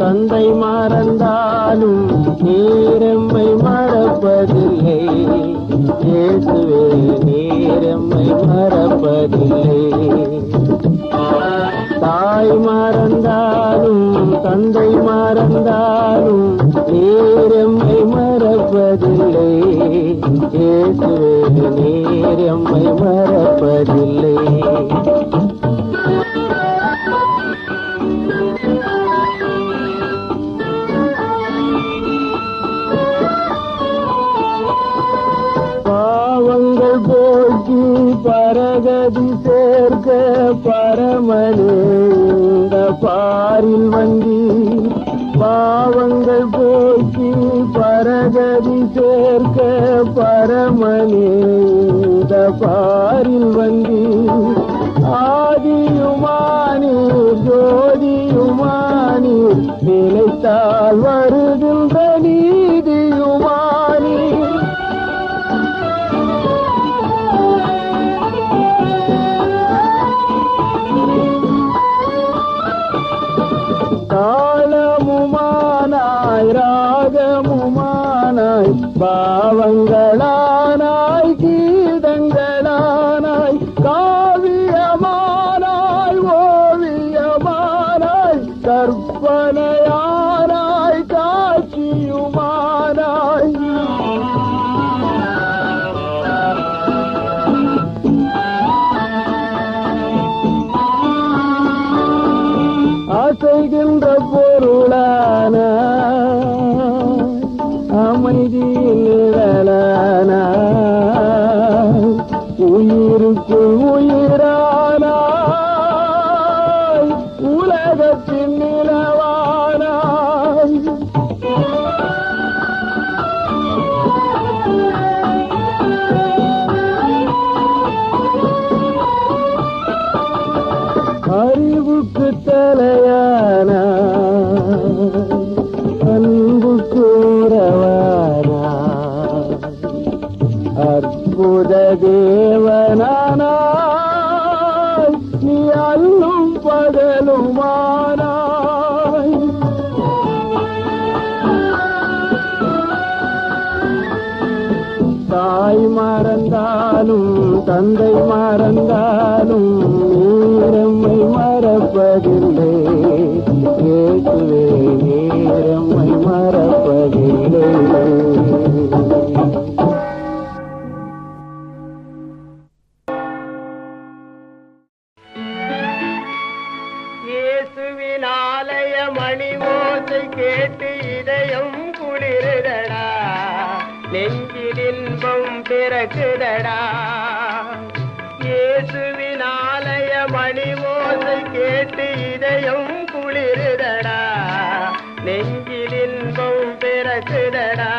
தந்தை மறந்தாலும் நீரெம்மை மறப்பதில்லை. இயேசுவே நீரெம்மை மறப்பதில்லை. தாய் மறந்தாலும் தந்தை மறந்தாலும் நீரெம்மை மறப்பதில்லை. இயேசுவே நீரெம்மை மறப்பதில்லை. பரகதி சேர்க்க பரமனே இந்த பாரில் வந்தி. பாவங்கள் போக்கி பரகதி சேர்க்க பரமனே இந்த பாரில் வந்தி. ஆதியுமானீர் ஜோதியுமானீர் நிலைத்தால் வருகின்ற நீதியுமானீர். தாளமுமானாய் ராகமுமானாய் பாவங்களானாய் கீதங்களானாய் காவியமானாய் ஓவியமானாய் கற்பனையானாய் காட்சியுமானாய். அசைகின்ற பொருளான அமைதியில் நிழலான உயிருக்குள் உயிரானாய் உலகத்தின் நிலவானாய். அறிவுக்கு தலையான அன்புக்கு உறவானா அற்புத தேவனானாய் நீ அல்லும் பகலுமானாய். தாய் மறந்தாலும் தந்தை மறந்தாலும் நீரெம்மை மறப்பதில்லை. இயேசுவே நீரெம்மை மறப்பதில்லை. இயேசுவின் ஆலய மணி ஓசை கேட்டு இதயம் குளிருதடா, நெஞ்சில் இன்பம் பிறக்குதடா. இயேசுவின் ஆலய மணி ஓசை கேட்டு இதயம் குளிருதடா, நெஞ்சில் இன்பம் பிறக்குதடா,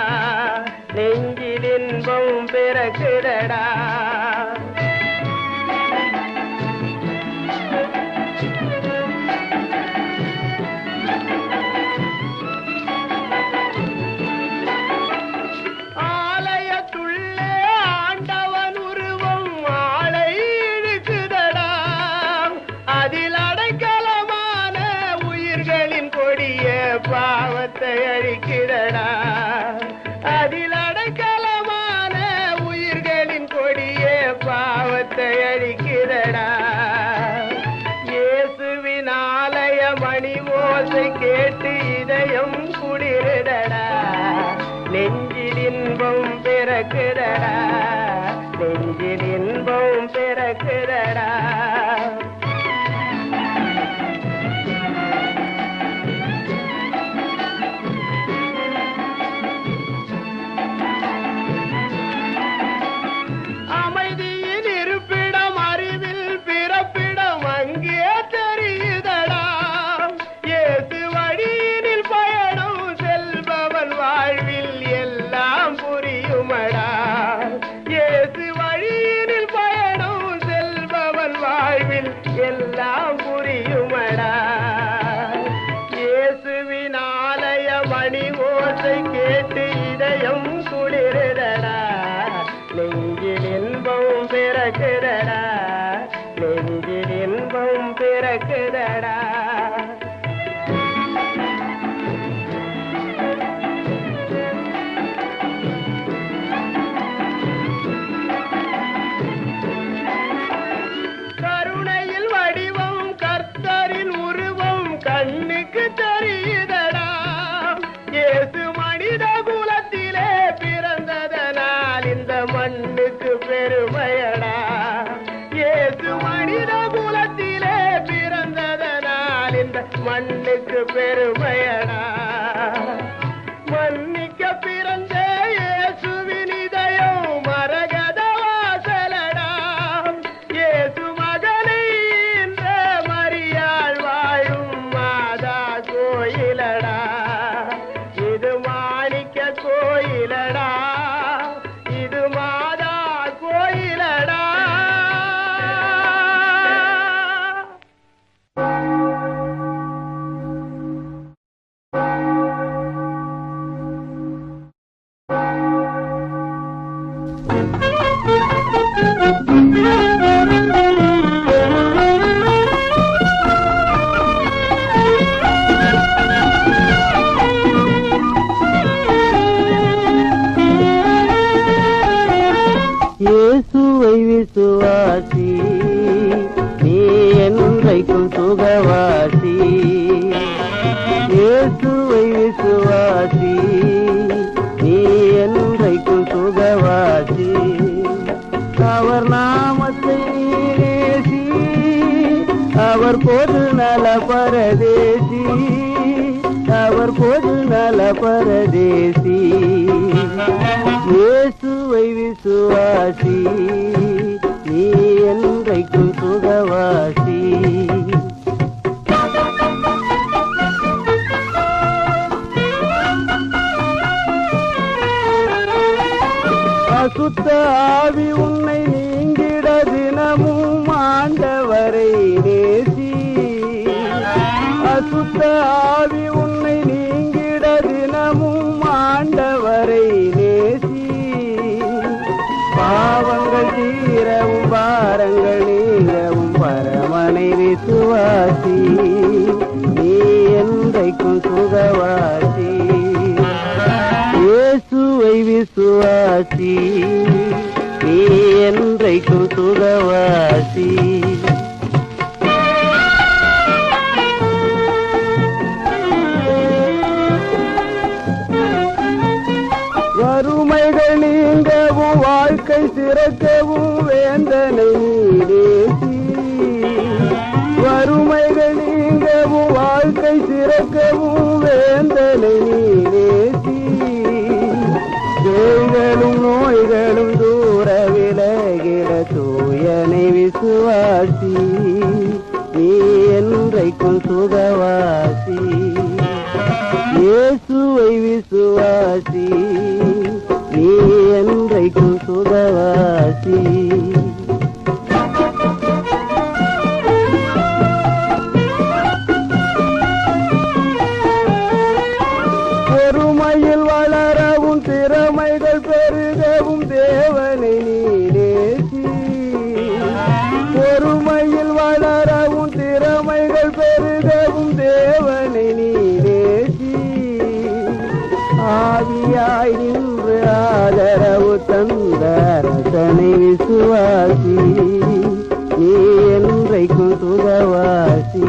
நெஞ்சில் இன்பம் பிறக்குதடா. பாவத்தை அழிக்கிறடா, அதில் அடைக்கலமான உயிர்களின் கொடிய பாவத்தை அழிக்கிறடா. இயேசுவின் ஆலய மணி ஓசை கேட்டு இதயம் குளிருதடா, நெஞ்சில் இன்பம் பிறக்குதடா, நெஞ்சில் இன்பம் பிறக்குதடா. மணி ஓசை கேட்டு இதயம் குளிருதடா நெஞ்சில் இன்பம் பிறக்குதடா நெஞ்சில் இன்பம் பிறக்குதடா கருணையில் வடிவம் கர்த்தரின் உருவம் கண்ணுக்கு தெரியுதடா இயேசு மனித குலத்திலே பிறந்ததனால் இந்த மண்ணுக்கு பெருமையடா இயேசு மனித குலத்திலே பிறந்ததனால் இந்த மண்ணுக்கு பெருமையடா மன்னிக்க பிறந்த இயேசுவின் இதயம் மரகத வாசலடா இயேசு மகனை என்ற மரியாள் வாழும் மாதா கோயிலடா இது மாணிக்க கோயிலடா இது மாதா கோயிலடா இயேசுவை விசுவாசி நீ என்றைக்கும் சுகவாசி இயேசுவை விசுவாசி நீ என்றைக்கும் சுகவாசி அவர் நாமத்தை நேசி அவர் பொது நல பரதேசி அவர் பொது நல பரதேசி இயேசுவை விசுவாசி நீ என்றைக்கும் சுகவாசி அசுத்த ஆவி உன்னை நீங்கிட தினமும் ஆண்டவரை நேசி அசுத்த ஆவி உன்னை நீங்கிட தினமும் ஆண்டவரை நேசி பாவங்கள் தீரவும் பாரங்கள் நீங்கவும் பரமனை விசுவாசி நீ என்றைக்கும் சுகவாசி இயேசுவை விசுவாசி நீ என்றைக்கும் சுகவாசி வறுமைகள் நீங்கவும் வாழ்க்கை சிறக்கவும் வேந்தனை நீரேசி வறுமைகள் நீங்கவும் வாழ்க்கை சிறக்கவும் வேந்தனை நீரேசி பேய்களும் நோய்களும் தூர விலகிட தூயனை விசுவாசி நீ என்றைக்கும் சுகவாசி இயேசுவை விசுவாசி நீ என்றைக்கும் சுகவாசி பொறுமையில் வளரவும் திறமைகள் பெருகவும் தேவனை நீ நேசி பொறுமையில் வளரவும் திறமைகள் பெருகவும் தேவனை நீ நேசி ஆவியாய் நின்று ஆதரவு தந்த அரசனை விசுவாசி நீ என்றைக்கும் சுகவாசி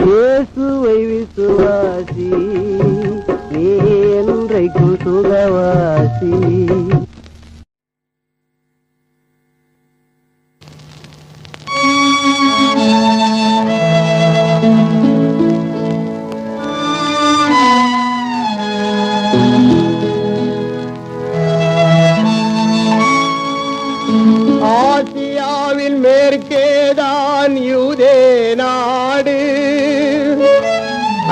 இயேசுவை விசுவாசி நீ என்றைக்கும் சுகவாசி ஆசியாவின் மேற்கேதான் யூதே நாடு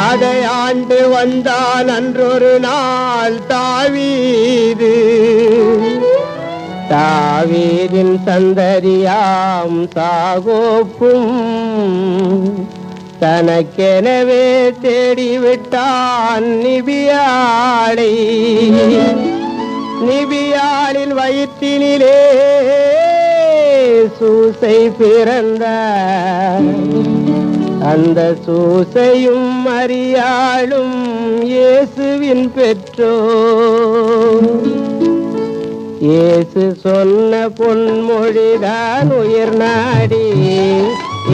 அதை ஆண்டு வந்தான் அன்றொரு நாள் தாவீது தாவீதின் சந்ததியாம் சாகோப்பும் தனக்கெனவே தேடிவிட்டான் நிபியாளை. நிபியாளின் வயிற்றினிலே சூசை பிறந்தார். அந்த சூசையும் மரியாளும் இயேசுவின் பெற்றோர். இயேசு சொன்ன பொன்மொழிதான் உயிர் நாடி,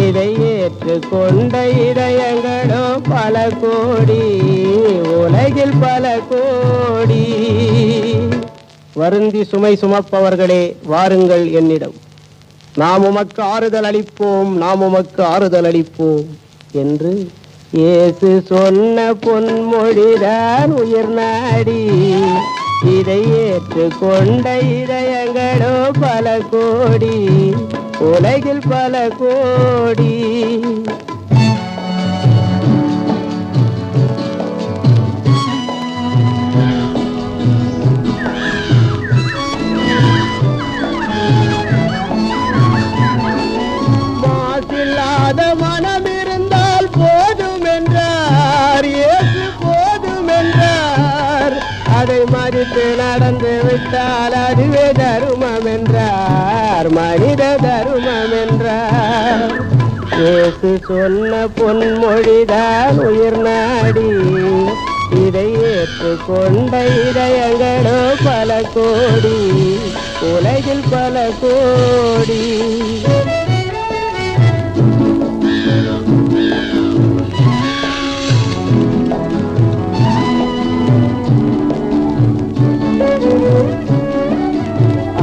இதை ஏற்றுக்கொண்ட இதயங்களோ பல கோடி, உலகில் பல கோடி. வருந்தி சுமை சுமப்பவர்களே வாருங்கள் என்னிடம், நாம் உமக்கு ஆறுதல் அளிப்போம், நாம் உமக்கு ஆறுதல் அளிப்போம் என்று இயேசு சொன்ன பொன்மொழிதான் உயிர் நாடி, இதை ஏற்றுக்கொண்ட இதயங்களோ பல கோடி, உலகில் பல கோடி. மாசில்லாத மனம் இருந்தால் போதும் என்றார் இயேசு, போதும் என்றார். அதை மதித்து நடந்து விட்டால் அதுவே தருமம் என்றார், மனித தருமம் என்றார். இயேசு சொன்ன பொன்மொழிதான் உயிர் நாடி, இதை ஏற்றுக்கொண்ட இதயங்களோ பல கோடி, உலகில் பல கோடி.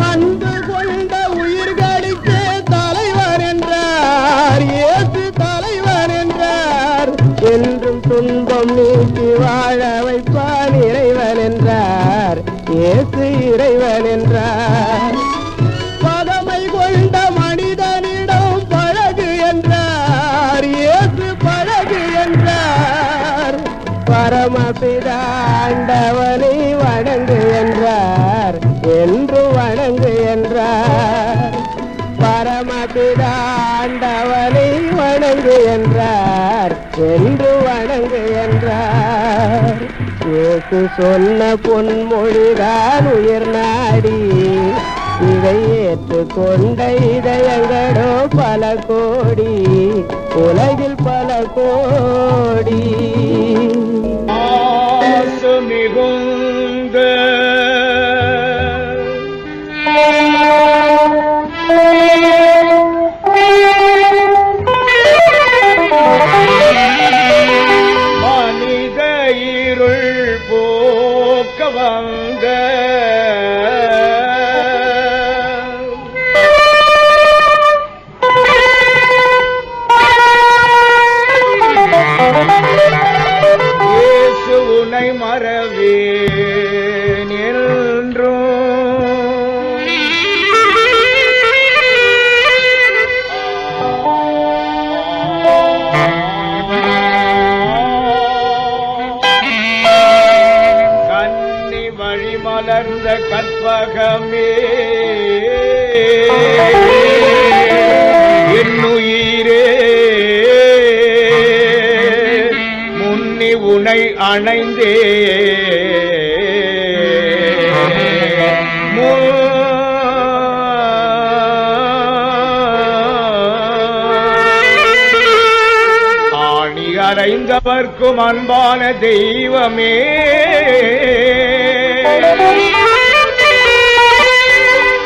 அன்பு கொண்ட உயிர்களுக்கு தலைவர் என்றார் இயேசு, தலைவர் என்றார். என்றும் துன்பம் நீக்கி வாழ வைப்பான் இறைவன் என்றார் இயேசு, இறைவன் என்றார். பதமை கொண்ட மனிதனிடம் பழகு என்றார் இயேசு, பழகு என்றார். பரமபிதா ஆண்டவனை வணங்கு என்றார், என்று வணங்கு என்றார். பரமபிதா ஆண்டவனை வணங்கு என்றார், என்று வணங்கு என்றார். இயேசு சொன்ன பொன்மொழிதான் உயிர் நாடி, இதை ஏற்றுக்கொண்ட இதயங்களோ பல கோடி, உலகில் பல கோடி. மிகுந்த மனித இருள் போக்க வந்த இயேசு உன்னை மறவேன் என்றும் கன்னி வழி மலர்ந்த கற்பகமே என்னுயிரே, முன்னி உனை அணைந்தே ஆணி அறைந்தவர்க்கும் அன்பான தெய்வமே,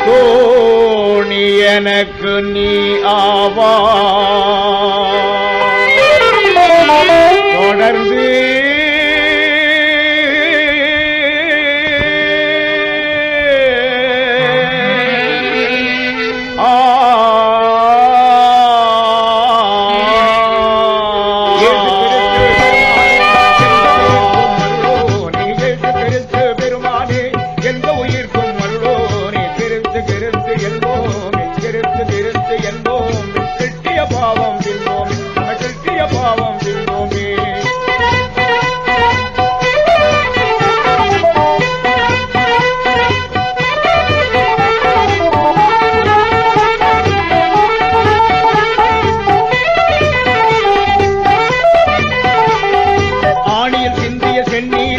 தோணி எனக்கு நீ ஆவா, தொடர்ந்து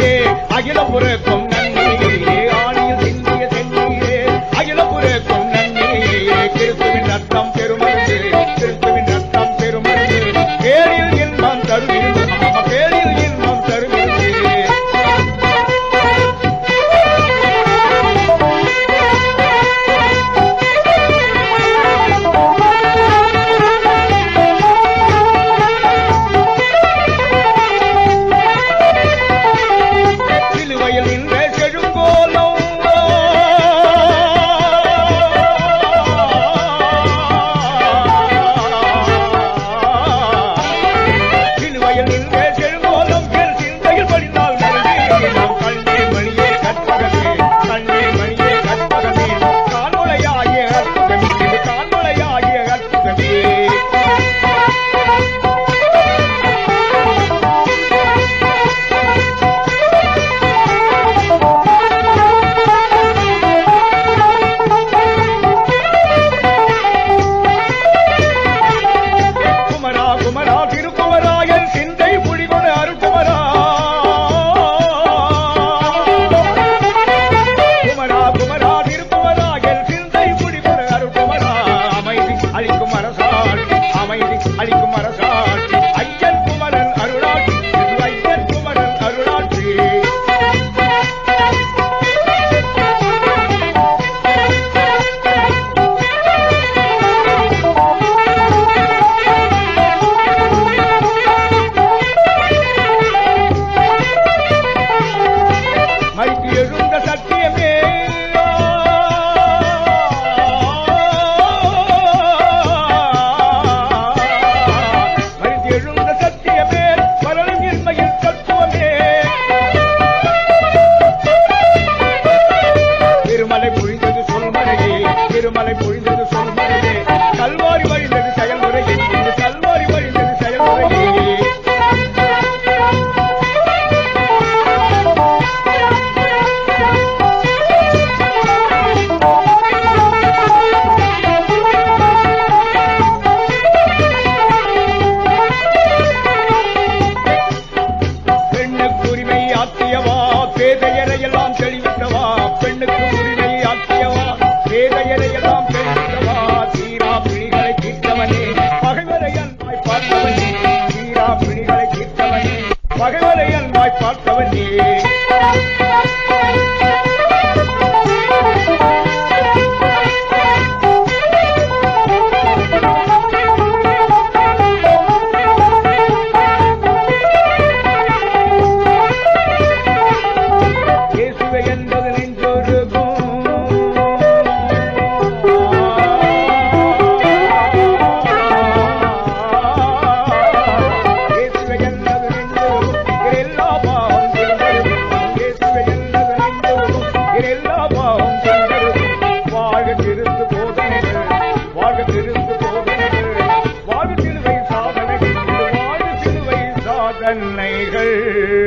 சென்னீரே அகிலபுரக்கும் நன்னீரே ஆணியில் சிந்திய சென்னீரே அகிலபுரக்கும் நன்னீரே கிறிஸ்துவின் ரத்தம் பெருமருந்து கிறிஸ்துவின் ரத்தம் பெருமருந்து பேரில் இன்பம் தருகிறது பேரில் இன்பம் தருகிறது சாதனைகள்